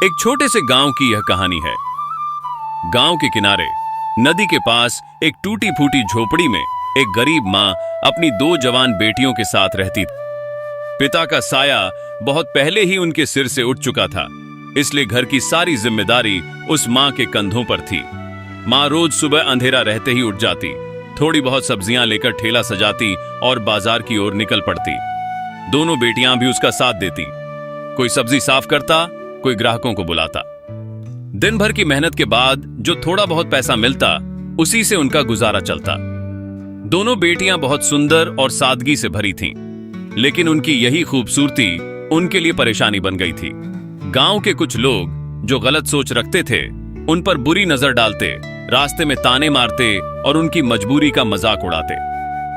एक छोटे से गांव की यह कहानी है। गांव के किनारे नदी के पास एक टूटी फूटी झोपड़ी में एक गरीब मां अपनी दो जवान बेटियों के साथ रहती थी। पिता का साया बहुत पहले ही उनके सिर से उठ चुका था, इसलिए घर की सारी जिम्मेदारी उस मां के कंधों पर थी। मां रोज सुबह अंधेरा रहते ही उठ जाती, थोड़ी बहुत सब्जियां लेकर ठेला सजाती और बाजार की ओर निकल पड़ती। दोनों बेटियां भी उसका साथ देती। कोई सब्जी साफ करता, कोई ग्राहकों को बुलाता। दिन भर की मेहनत के बाद जो थोड़ा बहुत पैसा मिलता, उसी से उनका गुजारा चलता। दोनों बेटियां बहुत सुंदर और सादगी से भरी थीं, लेकिन उनकी यही खूबसूरती उनके लिए परेशानी बन गई थी। गांव के कुछ लोग जो गलत सोच रखते थे, उन पर बुरी नजर डालते, रास्ते में ताने मारते और उनकी मजबूरी का मजाक उड़ाते।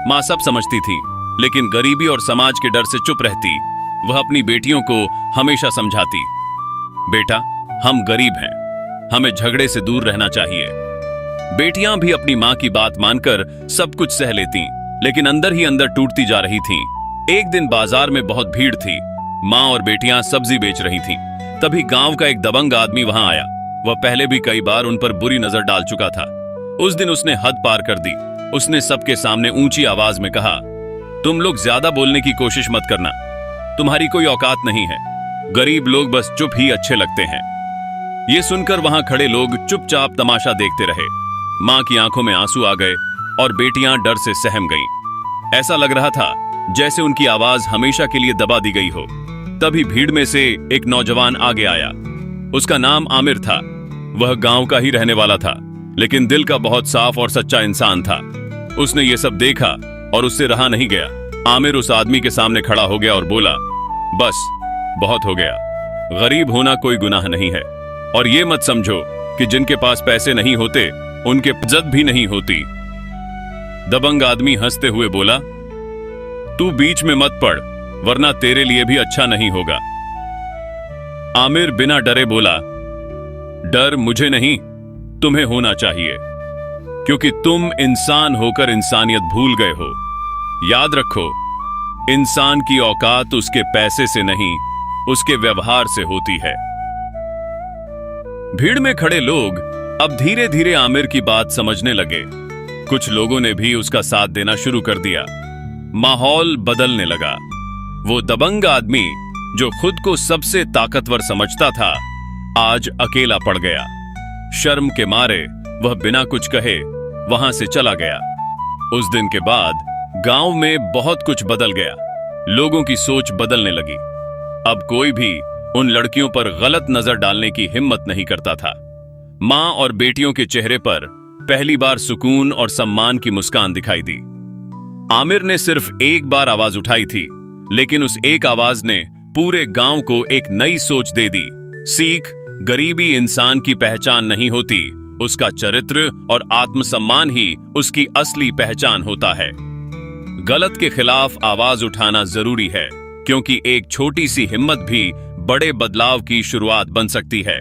मां सब समझती थी, लेकिन गरीबी और समाज के डर से चुप रहती। वह अपनी बेटियों को हमेशा समझाती, बेटा, हम गरीब हैं, हमें झगड़े से दूर रहना चाहिए। बेटियां भी अपनी मां की बात मानकर सब कुछ सह लेती, लेकिन अंदर ही अंदर टूटती जा रही थीं। एक दिन बाजार में बहुत भीड़ थी। मां और बेटियां सब्जी बेच रही थीं। तभी गांव का एक दबंग आदमी वहां आया। वह पहले भी कई बार उन पर बुरी नजर डाल चुका था। उस दिन उसने हद पार कर दी। उसने सबके सामने ऊंची आवाज में कहा, तुम लोग ज्यादा बोलने की कोशिश मत करना, तुम्हारी कोई औकात नहीं है। गरीब लोग बस चुप ही अच्छे लगते हैं। ये सुनकर वहां खड़े लोग चुपचाप तमाशा देखते रहे। मां की आंखों में आंसू आ गए और बेटियां डर से सहम गईं। ऐसा लग रहा था जैसे उनकी आवाज हमेशा के लिए दबा दी गई हो। तभी भीड़ में से एक नौजवान आगे आया। उसका नाम आमिर था। वह गांव का ही रहने वाला था, लेकिन दिल का बहुत साफ और सच्चा इंसान था। उसने ये सब देखा और उससे रहा नहीं गया। आमिर उस आदमी के सामने खड़ा हो गया और बोला, बस बहुत हो गया। गरीब होना कोई गुनाह नहीं है, और ये मत समझो कि जिनके पास पैसे नहीं होते उनके इज्जत भी नहीं होती। दबंग आदमी हंसते हुए बोला, तू बीच में मत पड़, वरना तेरे लिए भी अच्छा नहीं होगा। आमिर बिना डरे बोला, डर मुझे नहीं, तुम्हें होना चाहिए, क्योंकि तुम इंसान होकर इंसानियत भूल गए हो। याद रखो, इंसान की औकात उसके पैसे से नहीं, उसके व्यवहार से होती है। भीड़ में खड़े लोग अब धीरे धीरे आमिर की बात समझने लगे। कुछ लोगों ने भी उसका साथ देना शुरू कर दिया। माहौल बदलने लगा। वो दबंग आदमी जो खुद को सबसे ताकतवर समझता था, आज अकेला पड़ गया। शर्म के मारे वह बिना कुछ कहे वहां से चला गया। उस दिन के बाद गांव में बहुत कुछ बदल गया। लोगों की सोच बदलने लगी। अब कोई भी उन लड़कियों पर गलत नजर डालने की हिम्मत नहीं करता था। मां और बेटियों के चेहरे पर पहली बार सुकून और सम्मान की मुस्कान दिखाई दी। आमिर ने सिर्फ एक बार आवाज उठाई थी, लेकिन उस एक आवाज ने पूरे गांव को एक नई सोच दे दी। सीख, गरीबी इंसान की पहचान नहीं होती, उसका चरित्र और आत्मसम्मान ही उसकी असली पहचान होता है। गलत के खिलाफ आवाज उठाना जरूरी है, क्योंकि एक छोटी सी हिम्मत भी बड़े बदलाव की शुरुआत बन सकती है।